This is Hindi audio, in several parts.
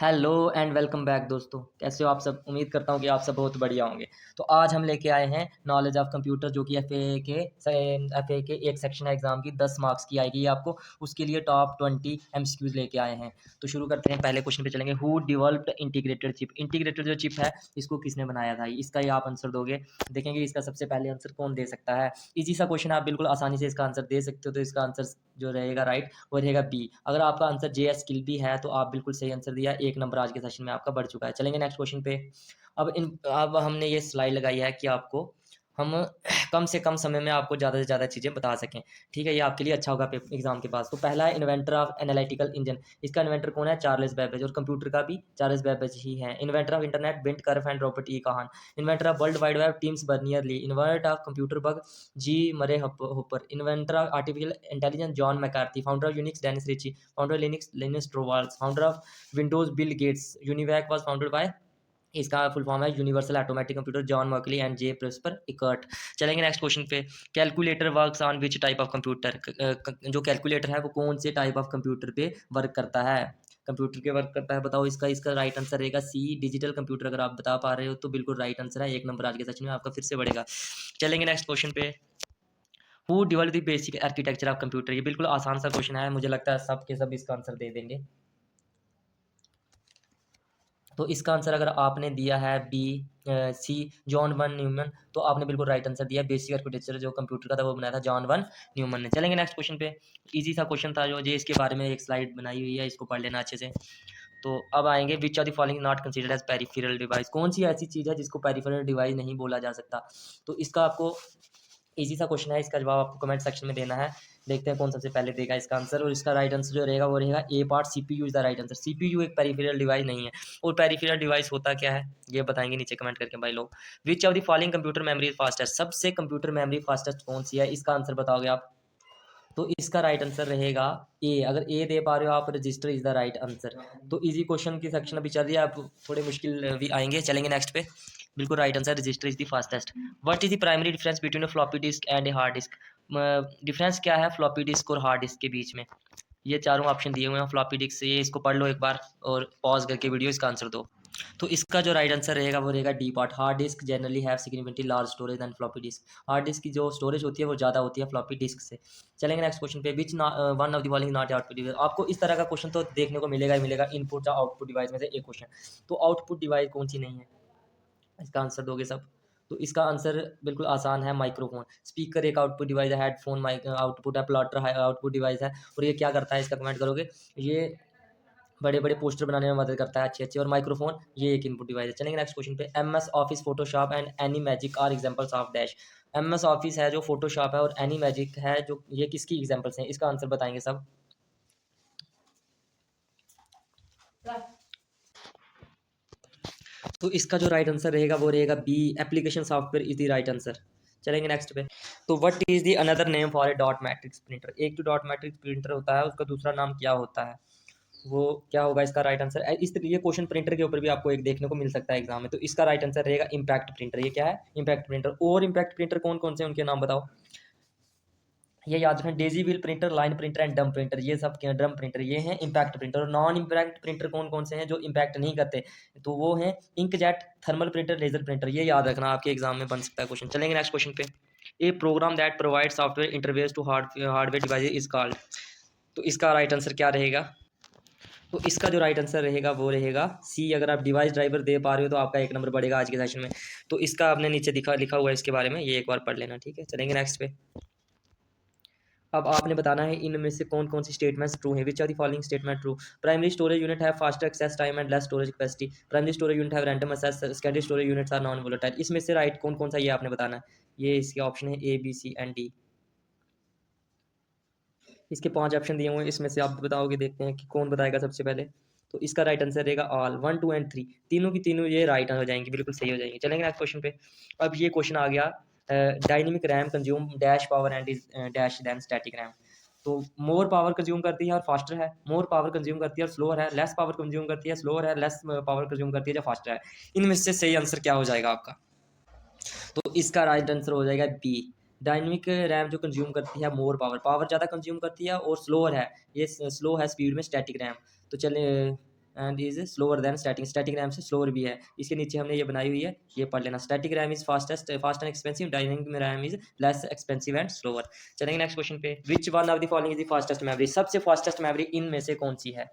हेलो एंड वेलकम बैक दोस्तों। कैसे हो आप सब? उम्मीद करता हूँ कि आप सब बहुत बढ़िया होंगे। तो आज हम लेके आए हैं नॉलेज ऑफ कंप्यूटर, जो कि एफए के एक सेक्शन है एग्जाम की 10 मार्क्स की आएगी आपको। उसके लिए टॉप 20 एमसीक्यूज लेके आए हैं। तो शुरू करते हैं, पहले क्वेश्चन पे चलेंगे। Who developed integrated chip? Integrated जो चिप है इसको किसने बनाया था, इसका ही आप आंसर दोगे। देखेंगे इसका सबसे पहले आंसर कौन दे सकता है। इजी सा क्वेश्चन है, आप बिल्कुल आसानी से इसका आंसर दे सकते हो। तो इसका आंसर जो रहेगा राइट वो रहेगा बी। अगर आपका आंसर जे स्किल भी है तो आप बिल्कुल सही आंसर दिया। एक नंबर आज के सेशन में आपका बढ़ चुका है। चलेंगे नेक्स्ट क्वेश्चन पे। अब हमने ये स्लाइड लगाई है कि आपको हम कम से कम समय में आपको ज़्यादा से ज़्यादा चीज़ें बता सकें। ठीक है, ये आपके लिए अच्छा होगा एग्जाम के पास। तो पहला है इन्वेंटर ऑफ एनालिटिकल इंजन। इसका इन्वेंटर कौन है? Charles Babbage. और कंप्यूटर का भी चार्ल्स बेबेज ही है। Inventor of internet Vint Cerf and Robert E Kahn. Inventor of World Wide Web Tim Berners Lee. Inventor of computer bug G Murray Hopper. Inventor of artificial intelligence John McCarthy. Founder of Unix Dennis Ritchie. Founder of Linux Linus Torvalds. Founder of Windows Bill Gates. UNIVAC was founded by, इसका फुल फॉर्म है universal automatic computer, John Mauchly and J Presper Eckert. चलेंगे नेक्स्ट क्वेश्चन पे। Calculator works on which type of computer? जो कैलकुलेटर है वो कौन से टाइप ऑफ कंप्यूटर पे वर्क करता है? कंप्यूटर के वर्क करता है, बताओ। इसका इसका राइट आंसर रहेगा सी, डिजिटल कंप्यूटर। अगर आप बता पा रहे हो तो बिल्कुल राइट आंसर है। एक नंबर आज के सेशन में आपका फिर से बढ़ेगा। चलेंगे नेक्स्ट क्वेश्चन पे। Who develop the basic architecture of computer? ये बिल्कुल आसान सा क्वेश्चन है, मुझे लगता है सब के सब इसका आंसर दे देंगे। तो इसका आंसर अगर आपने दिया है बी, सी, जॉन वन न्यूमन, तो आपने बिल्कुल राइट आंसर दिया। बेसिक आर्किटेक्चर जो कंप्यूटर का था वो बनाया था जॉन वन न्यूमन ने। चलेंगे नेक्स्ट क्वेश्चन पे। इजी सा क्वेश्चन था, जो ये इसके बारे में एक स्लाइड बनाई हुई है, इसको पढ़ लेना अच्छे से। तो अब आएंगे, which of the following not considered as peripheral device? कौन सी ऐसी चीज़ है जिसको पेरिफेरल डिवाइस नहीं बोला जा सकता? तो इसका आपको इजी सा क्वेश्चन है, इसका जवाब आपको कमेंट सेक्शन में देना है। देखते हैं कौन सबसे पहले देगा इसका आंसर। और इसका राइट आंसर जो रहेगा वो रहेगा A part, CPU is the right answer. CPU एक पेरिफेरल डिवाइस नहीं है। और पेरिफेरल डिवाइस होता क्या है ये बताएंगे नीचे कमेंट करके भाई लोग। विच of the following computer memory fastest? सबसे कंप्यूटर मेमोरी फास्टेस्ट कौन सी है, इसका आंसर बताओगे आप। तो इसका राइट आंसर रहेगा ए। अगर ए दे पा रहे हो आप, register is the right answer. तो इजी क्वेश्चन की सेक्शन अभी चल रही है, आप थोड़े मुश्किल भी आएंगे। चलेंगे नेक्स्ट पे। बिल्कुल right answer, register is the fastest. What is the primary difference between a floppy disk and a hard disk? Difference क्या है फ्लॉपी डिस्क और हार्ड डिस्क के बीच में? ये चारों ऑप्शन दिए हुए हैं फ्लॉपी डिस्क से। ये इसको पढ़ लो एक बार और पॉज करके वीडियो इसका आंसर दो। तो इसका जो राइट आंसर रहेगा वो रहेगा D part. Hard disk generally have significantly large storage than floppy disk. Hard disk की जो स्टोरेज होती है वो ज़्यादा होती है फ्लॉपी डिस्क से। चलेंगे नेक्स्ट क्वेश्चन पे। Which one of the following not output device? आपको इस तरह का क्वेश्चन तो देखने को मिलेगा ही मिलेगा, इनपुट या आउटपुट डिवाइस में से एक क्वेश्चन। तो आउटपुट डिवाइस कौन सी नहीं है, इसका आंसर दोगे सब। तो इसका आंसर बिल्कुल आसान है, माइक्रोफोन। स्पीकर एक आउटपुट डिवाइस है, हेडफोन माइक आउटपुट है, प्लॉटर आउटपुट डिवाइस है। और ये क्या करता है इसका कमेंट करोगे। ये बड़े बड़े पोस्टर बनाने में मदद करता है अच्छे अच्छे। और माइक्रोफोन ये एक इनपुट डिवाइस है। चलेंगे नेक्स्ट क्वेश्चन पे। M S Office, Photoshop and any magic are examples of dash? M S Office है जो फोटोशॉप है, और एनी मैजिक है जो, ये किसकी एग्जाम्पल्स हैं, इसका आंसर बताएंगे सब। तो इसका जो राइट आंसर रहेगा वो रहेगा B, application software is the right answer. चलेंगे नेक्स्ट पे। तो what is the another name for a dot matrix printer? एक जो डॉट मैट्रिक्स प्रिंटर होता है उसका दूसरा नाम क्या होता है, वो क्या होगा इसका राइट आंसर। इस ये क्वेश्चन प्रिंटर के ऊपर भी आपको एक देखने को मिल सकता है एग्जाम में। तो इसका राइट आंसर रहेगा इम्पैक्ट प्रिंटर। ये क्या है? Impact printer. और इम्पैक्ट प्रिंटर कौन कौन से उनके नाम बताओ। ये याद रखें, Daisy wheel printer, line printer and डम प्रिंटर, ये सब क्या, ड्रम प्रिंटर ये हैं इम्पैक्ट प्रिंटर। और नॉन इम्पैक्ट प्रिंटर कौन कौन से हैं जो इम्पैक्ट नहीं करते? तो वो हैं inkjet, thermal printer, laser printer. ये याद रखना, आपके एग्जाम में बन सकता है क्वेश्चन। चलेंगे नेक्स्ट क्वेश्चन पे। A program that provide software interface to hardware device is called? तो इसका राइट आंसर क्या रहेगा? तो इसका जो राइट आंसर रहेगा वो रहेगा सी। अगर आप डिवाइस ड्राइवर दे पा रहे हो तो आपका एक नंबर बढ़ेगा आज के सेशन में। तो इसका आपने नीचे लिखा हुआ है इसके बारे में, ये एक बार पढ़ लेना, ठीक है। चलेंगे नेक्स्ट पे। अब आपने बताना है इनमें से कौन कौन सी स्टेटमेंट्स ट्रू है। Which are the following statement true? Primary storage unit है faster access time and less storage capacity. Primary storage unit है random access. Secondary storage units are non volatile. इसमें से राइट कौन कौन सा ये आपने बताना है। ये इसके ऑप्शन है ए, बी, सी एंड डी। इसके 5 ऑप्शन दिए हुए हैं, इसमें से आप बताओगे। देखते हैं कि कौन बताएगा सबसे पहले। तो इसका राइट आंसर रहेगा ऑल, 1, 2 एंड 3। तीनों की तीनों ये राइट हो जाएंगी, बिल्कुल सही हो जाएंगी। चलेंगे नेक्स्ट क्वेश्चन पे। अब ये क्वेश्चन आ गया, dynamic RAM consume dash power and is dash than static RAM. तो मोर पावर कंज्यूम करती है और फास्टर है, मोर पावर कंज्यूम करती है और स्लोअर है, लेस पावर कंज्यूम करती है, स्लोअर है, लेस पावर कंज्यूम करती है या फास्टर है। इनमें से सही आंसर क्या हो जाएगा आपका? तो इसका राइट आंसर हो जाएगा बी। डायनेमिक रैम जो कंज्यूम करती है मोर पावर ज़्यादा कंज्यूम करती है और स्लोअर है, ये स्लो है स्पीड में, स्टैटिक रैम। तो चले and is slower then static, static RAM से स्लोअर भी है। इसके नीचे हमने ये बनाई हुई है, ये पढ़ लेना। Static RAM is fast and expensive, dynamic RAM is less expensive and slower. चलेंगे नेक्स्ट क्वेश्चन पे। Which one of the following is the fastest memory, सबसे फास्टेस्ट मेमोरी इनमें से कौन सी है?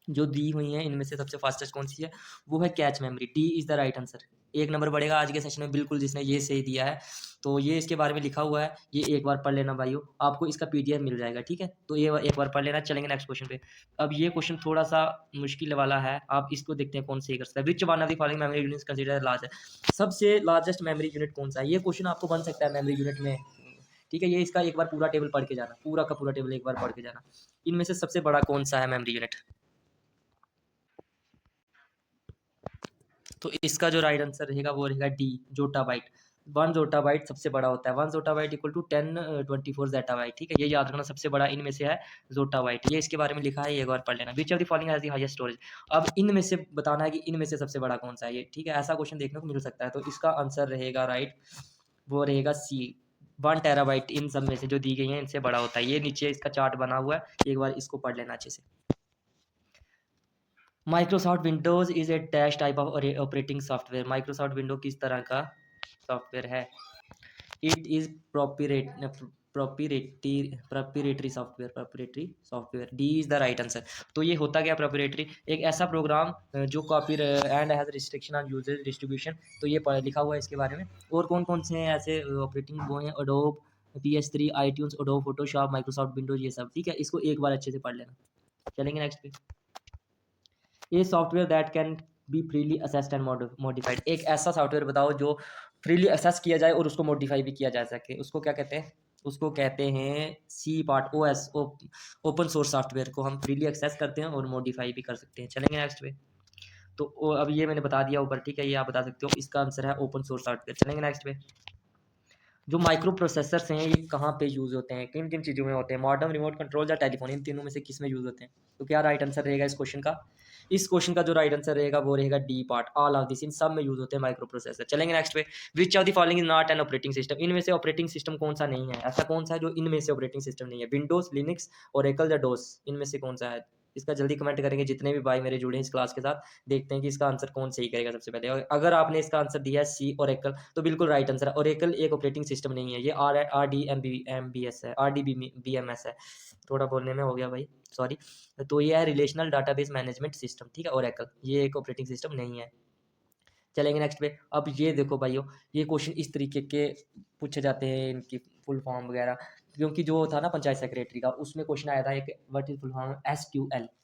जो दी हुई हैं इनमें से सबसे फास्टेस्ट कौन सी है? वो है cache memory, D is the right answer. एक नंबर बढ़ेगा आज के सेशन में बिल्कुल जिसने ये सही दिया है। तो ये इसके बारे में लिखा हुआ है, ये एक बार पढ़ लेना भाइयों, आपको इसका पीडीएफ मिल जाएगा, ठीक है? तो ये एक बार पढ़ लेना। चलेंगे नेक्स्ट क्वेश्चन पे। अब ये क्वेश्चन थोड़ा सा मुश्किल वाला है, आप इसको देखते हैं कौन सही कर सकता है। Which one of the following memory units consider large है, सबसे लार्जेस्ट मेमोरी यूनिट कौन सा है? ये क्वेश्चन आपको बन सकता है मेमोरी यूनिट में, ठीक है? ये इसका एक बार पूरा टेबल पढ़ के जाना, पूरा का पूरा टेबल एक बार पढ़ के जाना। इनमें से सबसे बड़ा कौन सा है मेमोरी यूनिट? तो इसका जो राइट आंसर रहेगा वो रहेगा डी, जोटा बाइट। 1 जोटा बाइट सबसे बड़ा होता है। 1 yotta byte equal to 1024 zetta byte, ठीक है? ये याद रखना, सबसे बड़ा इनमें से है जोटा बाइट। ये इसके बारे में लिखा है, ये एक बार पढ़ लेना। Which of the following has the highest storage, अब इनमें से बताना है कि इनमें से सबसे बड़ा कौन सा है ये, ठीक है? ऐसा क्वेश्चन देखने को मिल सकता है। तो इसका आंसर रहेगा राइट, वो रहेगा सी, 1 टेराबाइट इन सब में से जो दी गई है इनसे बड़ा होता है। ये नीचे इसका चार्ट बना हुआ है, एक बार इसको पढ़ लेना अच्छे से। Microsoft Windows is a dash type of operating software, Microsoft window किस तरह का सॉफ्टवेयर है? It is proprietary software, D is the right answer. तो ये होता क्या प्रोप्राइटरी? एक ऐसा प्रोग्राम जो copy and has restriction on user distribution. तो ये लिखा हुआ है इसके बारे में। और कौन कौन से ऐसे ऑपरेटिंग वो हैं? Adobe, PS3, iTunes, adobe Photoshop, Microsoft Windows, ये सब, ठीक है? इसको एक बार अच्छे से पढ़ लेना। चलेंगे नेक्स्ट पे। ये software that can be freely assessed and modified, एक ऐसा सॉफ्टवेयर बताओ जो फ्रीली असेस किया जाए और उसको मॉडिफाई भी किया जा सके, उसको क्या कहते हैं? उसको कहते हैं C part, OS, open source software को हम फ्रीली एक्सेस करते हैं और मॉडिफाई भी कर सकते हैं। चलेंगे नेक्स्ट पे। तो अब ये मैंने बता दिया ऊपर, ठीक है? ये आप बता सकते हो, इसका आंसर है ओपन सोर्स सॉफ्टवेयर। चलेंगे नेक्स्ट पे। जो माइक्रो प्रोसेसर्स हैं ये कहाँ पे यूज़ होते हैं, किन किन चीज़ों में होते हैं? मॉडर्न, रिमोट कंट्रोल या टेलीफोन, इन तीनों में से किस में यूज़ होते हैं? तो क्या राइट आंसर रहेगा इस क्वेश्चन का? इस क्वेश्चन का जो राइट आंसर रहेगा वो रहेगा D part, all of this, इन सब में यूज़ होते हैं माइक्रो प्रोसेसर। चलेंगे नेक्स्ट पे। विच of the following is not an operating system, इनमें से ऑपरेटिंग सिस्टम कौन सा नहीं है? ऐसा कौन सा है जो इनमें से ऑपरेटिंग सिस्टम नहीं है? विंडोज, लिनक्स, ओरेकल या डोस, इनमें से कौन सा है? इसका जल्दी कमेंट करेंगे जितने भी भाई मेरे जुड़े हैं इस क्लास के साथ। देखते हैं कि इसका आंसर कौन सही करेगा सबसे पहले। और अगर आपने इसका आंसर दिया है सी, ओरेकल, तो बिल्कुल राइट आंसर है। ओरेकल एक ऑपरेटिंग सिस्टम नहीं है, ये RDBMS है, RDBMS है। थोड़ा बोलने में हो गया भाई, सॉरी। तो ये है रिलेशनल डाटाबेस मैनेजमेंट सिस्टम, ठीक है? ओरेकल ये एक ऑपरेटिंग सिस्टम नहीं है। चलेंगे नेक्स्ट पे। अब ये देखो भाइयों, ये क्वेश्चन इस तरीके के पूछे जाते हैं, इनकी फुल फॉर्म वगैरह, क्योंकि जो था ना पंचायत सेक्रेटरी का, उसमें क्वेश्चन आया था एक, what is full form?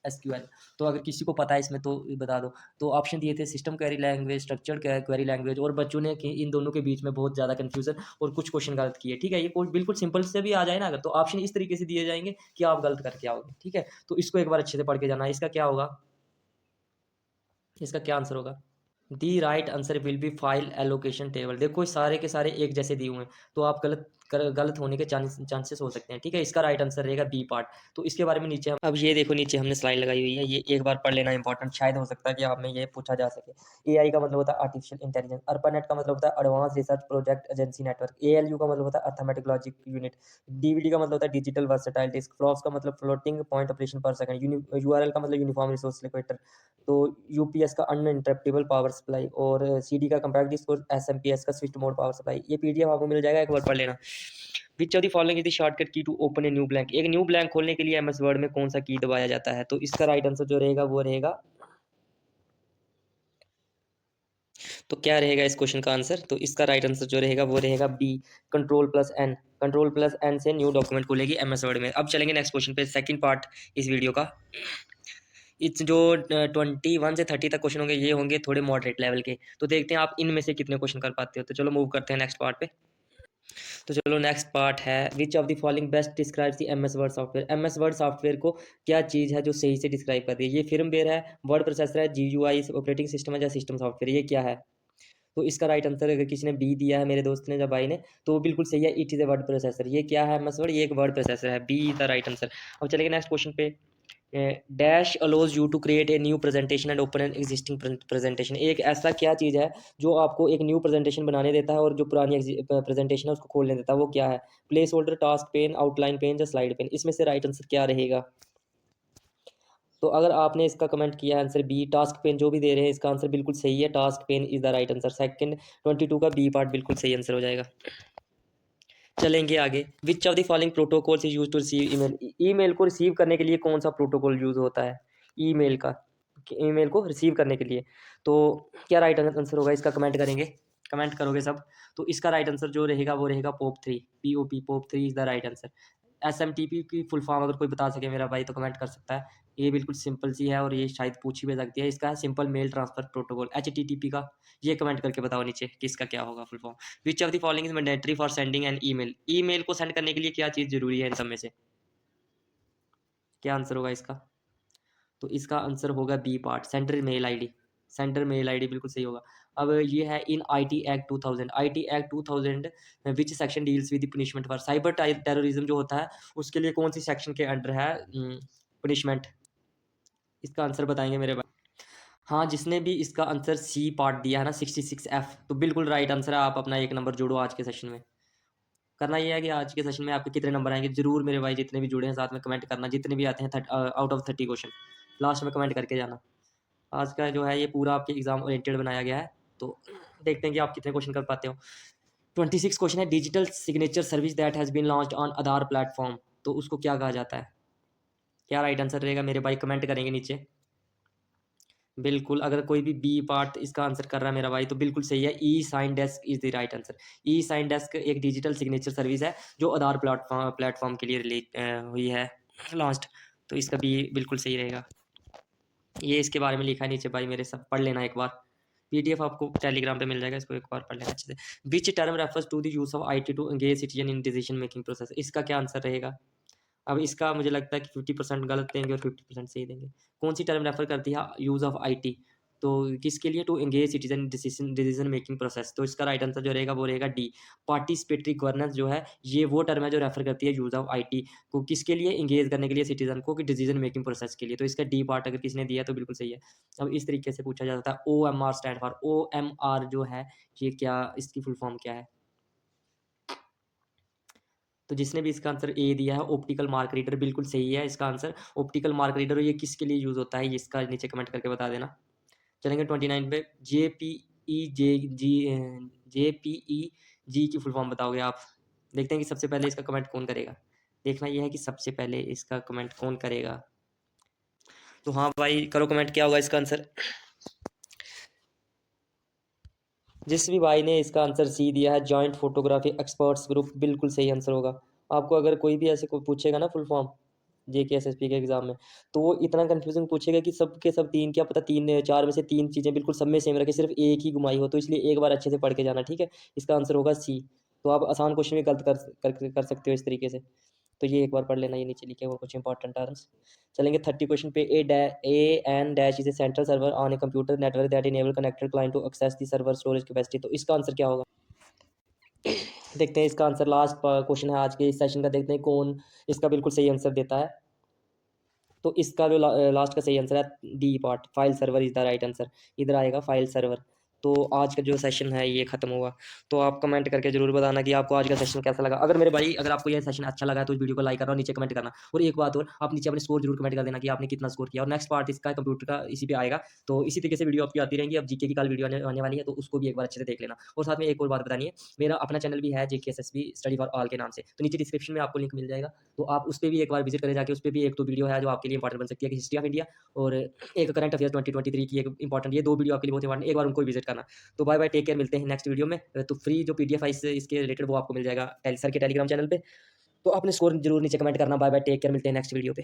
SQL। तो अगर किसी को पता है इसमें तो बता दो। तो ऑप्शन दिए थे system query language, structured query language, और बच्चों ने इन दोनों के बीच में बहुत ज़्यादा कन्फ्यूजन और कुछ क्वेश्चन गलत किए, ठीक है? ये बिल्कुल सिंपल से भी आ जाए ना अगर, तो ऑप्शन इस तरीके से दिए जाएंगे कि आप गलत करके आओगे, ठीक है? तो इसको एक बार अच्छे से पढ़ के जाना। इसका क्या होगा? इसका क्या आंसर होगा? The right answer will be file allocation table. देखो सारे के सारे एक जैसे दिए हुए हैं, तो आप गलत होने के चांसेस हो सकते हैं, ठीक है? इसका राइट आंसर रहेगा बी पार्ट। तो इसके बारे में नीचे हम, अब ये देखो नीचे हमने स्लाइड लगाई हुई है, ये एक बार पढ़ लेना, इंपॉर्टेंट शायद हो सकता है कि आप में ये पूछा जा सके। AI का मतलब होता है आर्टिफिशियल इंटेलिजेंस, ARPANET का मतलब होता है advance research project agency network, ALU का मतलब होता है अर्थमेटिक लॉजिक यूनिट, DVD का मतलब होता है डिजिटल वर्सेटाइल डिस्क, फ्लॉप्स का मतलब floating point operation per second, URL का मतलब यूनिफॉर्म रिसोर्स लोकेटर, तो UPS का अनइंटरप्टेबल पावर सप्लाई, और CD का कम्पैक्ट डिस्क, और SMPS का स्विच्ड मोड पावर सप्लाई। ये PDF आपको मिल जाएगा, एक बार पढ़ लेना। Which of the following is the shortcut key to open a new blank, एक न्यू ब्लैंक खोलने के लिए MS वर्ड में कौन सा की दबाया जाता है? तो इसका राइट आंसर जो रहेगा वो रहेगा, तो क्या रहेगा इस क्वेश्चन का आंसर? तो इसका राइट आंसर जो रहेगा वो रहेगा बी, कंट्रोल+N, कंट्रोल+N से न्यू डॉक्यूमेंट खोलेगी MS वर्ड में। अब चलेंगे नेक्स्ट क्वेश्चन पे, सेकंड पार्ट इस वीडियो का। इस जो 21 से 30 तक क्वेश्चन होंगे ये होंगे थोड़े मॉडरेट लेवल के, तो देखते हैं आप इनमें से कितने क्वेश्चन कर पाते हो। तो चलो मूव करते हैं नेक्स्ट पार्ट पे। तो चलो नेक्स्ट पार्ट है, विच of the following best describes the MS word software, MS word software को क्या चीज़ है जो सही से डिस्क्राइब करती है? ये फिर्मवेयर है, वर्ड प्रोसेसर है, GUI ऑपरेटिंग सिस्टम है, या सिस्टम सॉफ्टवेयर, ये क्या है? तो इसका राइट आंसर अगर किसी ने बी दिया है, मेरे दोस्त ने या भाई ने, तो बिल्कुल सही है, it is a word processor. ये क्या है? MS वर्ड, ये एक वर्ड प्रोसेसर है, बी द राइट आंसर। अब चलेंगे नेक्स्ट क्वेश्चन पे। Dash allows you to create a new presentation and open an existing presentation, एक ऐसा क्या चीज़ है जो आपको एक न्यू प्रेजेंटेशन बनाने देता है और जो पुरानी प्रेजेंटेशन है उसको खोलने देता है, वो क्या है? Placeholder, task pane, outline pane या स्लाइड पेन, इसमें से राइट आंसर क्या रहेगा? तो अगर आपने इसका कमेंट किया है आंसर बी टास्क पेन जो भी दे रहे हैं इसका आंसर बिल्कुल सही है, task pen is the right answer. Second 22 का बी पार्ट बिल्कुल सही आंसर हो जाएगा। चलेंगे आगे। Which of the following protocols is use to receive email, email को रिसीव करने के लिए कौन सा प्रोटोकॉल यूज होता है ईमेल का, ईमेल को रिसीव करने के लिए। तो क्या राइट आंसर होगा इसका, कमेंट करेंगे, कमेंट करोगे सब। तो इसका राइट आंसर जो रहेगा वो रहेगा POP3, POP, POP3 is the right answer. SMTP की फुल फॉर्म अगर कोई बता सके मेरा भाई तो कमेंट कर सकता है। ये बिल्कुल सिंपल सी है और ये शायद पूछी भी सकती है। इसका है simple mail transfer protocol, HTTP का। ये कमेंट करके बताओ नीचे कि इसका क्या होगा full form. Which of the following is mandatory for sending an email, email को सेंड करने के लिए क्या चीज़ जरूरी है इन सब में से, क्या आंसर होगा इसका। तो इसका आंसर होगा B part, centre mail ID, centre mail ID बिल्कुल सही होगा। अब ये है इन IT act 2000, IT act 2000 which section deals with punishment for cyber terrorism जो होता है उसके लिए कौन सी सेक्शन के अंडर है पनिशमेंट, इसका आंसर बताएंगे मेरे भाई। हाँ, जिसने भी इसका आंसर सी पार्ट दिया है ना 66F, तो बिल्कुल राइट आंसर है। आप अपना एक नंबर जोड़ो आज के सेशन में। करना ये है कि आज के सेशन में आपके कितने नंबर आएंगे जरूर मेरे भाई, जितने भी जुड़े हैं साथ में कमेंट करना, जितने भी आते हैं आउट ऑफ 30 क्वेश्चन लास्ट में कमेंट करके जाना। आज का जो है ये पूरा आपके एग्जाम ओरिएंटेड बनाया गया है, तो देखते हैं कि आप कितने क्वेश्चन कर पाते हो। 26 क्वेश्चन है, digital signature service that has been launched on Aadhaar platform, तो उसको क्या कहा जाता है, क्या राइट आंसर रहेगा मेरे भाई, कमेंट करेंगे नीचे। बिल्कुल, अगर कोई भी बी पार्ट इसका आंसर कर रहा है मेरा भाई तो बिल्कुल सही है, e sign desk is the right answer. E sign desk एक डिजिटल सिग्नेचर सर्विस है जो आधार प्लेटफॉर्म के लिए रिलीज हुई है लॉन्च्ड, तो इसका बी बिल्कुल सही रहेगा। ये इसके बारे में लिखा है नीचे भाई मेरे, सब पढ़ लेना एक बार, PDF आपको टेलीग्राम पे मिल जाएगा, इसको एक बार पढ़ लेना अच्छे से। Which term refers to the use of IT to engage citizen in decision making process, इसका क्या आंसर रहेगा। अब इसका मुझे लगता है कि 50% गलत देंगे और 50% सही देंगे। कौन सी टर्म रेफर करती है यूज़ ऑफ IT, तो किसके लिए, to engage citizen decision making process, तो इसका राइट आंसर जो रहेगा वो रहेगा डी, पार्टिसिपेटरी गवर्नेंस जो है ये वो टर्म है जो रेफर करती है यूज़ ऑफ IT को, किसके लिए, एंगेज करने के लिए सिटीजन को, कि डिसीजन मेकिंग प्रोसेस के लिए, तो इसका डी पार्ट अगर किसने दिया तो बिल्कुल सही है। अब इस तरीके से पूछा जाता है OMR स्टैंड फॉर, OMR जो है ये क्या, इसकी फुल फॉर्म क्या है। तो जिसने भी इसका आंसर ए दिया है ऑप्टिकल मार्क रीडर, बिल्कुल सही है इसका आंसर ऑप्टिकल मार्क रीडर, और ये किसके लिए यूज़ होता है इसका नीचे कमेंट करके बता देना। चलेंगे 29 पे, JPEG की फुल फॉर्म बताओगे आप। देखते हैं कि सबसे पहले इसका कमेंट कौन करेगा, देखना यह है कि सबसे पहले इसका कमेंट कौन करेगा। तो हाँ भाई करो कमेंट, क्या होगा इसका आंसर। जिस भी भाई ने इसका आंसर सी दिया है जॉइंट फोटोग्राफी एक्सपर्ट्स ग्रुप, बिल्कुल सही आंसर होगा। आपको अगर कोई भी ऐसे कोई पूछेगा ना फुल फॉर्म JK SSP के एग्जाम में, तो वो इतना कंफ्यूजिंग पूछेगा कि सब के सब तीन, क्या पता तीन चार में से तीन चीज़ें बिल्कुल सब में सेम रखे, सिर्फ एक ही घुमाई हो, तो इसलिए एक बार अच्छे से पढ़ के जाना, ठीक है। इसका आंसर होगा सी। तो आप आसान क्वेश्चन भी गलत कर सकते हो इस तरीके से, तो ये एक बार पढ़ लेना, ये नीचे लिखे हुए कुछ इंपॉर्टेंट टर्म्स। चलेंगे 30 क्वेश्चन पे, an dash is a central server on a computer network that enable connected client to access the server storage capacity, तो इसका आंसर क्या होगा। देखते हैं इसका आंसर, लास्ट क्वेश्चन है आज के इस सेशन का, देखते हैं कौन इसका बिल्कुल सही आंसर देता है। तो इसका जो लास्ट का सही आंसर है D part, file server is the right answer, इधर आएगा फाइल सर्वर। तो आज का जो सेशन है ये खत्म हुआ। तो आप कमेंट करके जरूर बताना कि आपको आज का सेशन कैसा लगा। अगर मेरे भाई अगर आपको ये सेशन अच्छा लगा तो इस वीडियो को लाइक करना और नीचे कमेंट करना। और एक बात और, आप नीचे अपने स्कोर जरूर कमेंट कर देना कि आपने कितना स्कोर किया। और नेक्स्ट पार्ट इसका कंप्यूटर का इसी पे आएगा, तो इसी तरीके से वीडियो आपकी आती रहेंगी। अब जीके की कल वीडियो आने वाली है, तो उसको भी एक बार अच्छे से देख लेना। और साथ में एक और बात बतानी है, मेरा अपना चैनल भी है JKSSB स्टडी फॉर ऑल के नाम से, तो नीचे डिस्क्रिप्शन में आपको लिंक मिल जाएगा, तो आप उस पर भी एक बार विजिट करें जाके। उस पर भी एक दो वीडियो है जो आपके लिए इंपॉर्टेंट बन सकती है, कि हिस्ट्री ऑफ इंडिया और एक करंट अफेयर 2023 की एक इंपॉर्टेंट, ये दो वीडियो आपके लिए बहुत इंपॉर्टेंट, एक बार उनको विजिट करना। तो बाय बाय, टेक केयर, मिलते हैं नेक्स्ट वीडियो में। तो फ्री जो PDF है इसके रिलेटेड वो आपको मिल जाएगा सर के टेलीग्राम चैनल पे। तो आपने स्कोर जरूर नीचे कमेंट करना। बाय बाय, टेक केयर, मिलते हैं नेक्स्ट वीडियो पे।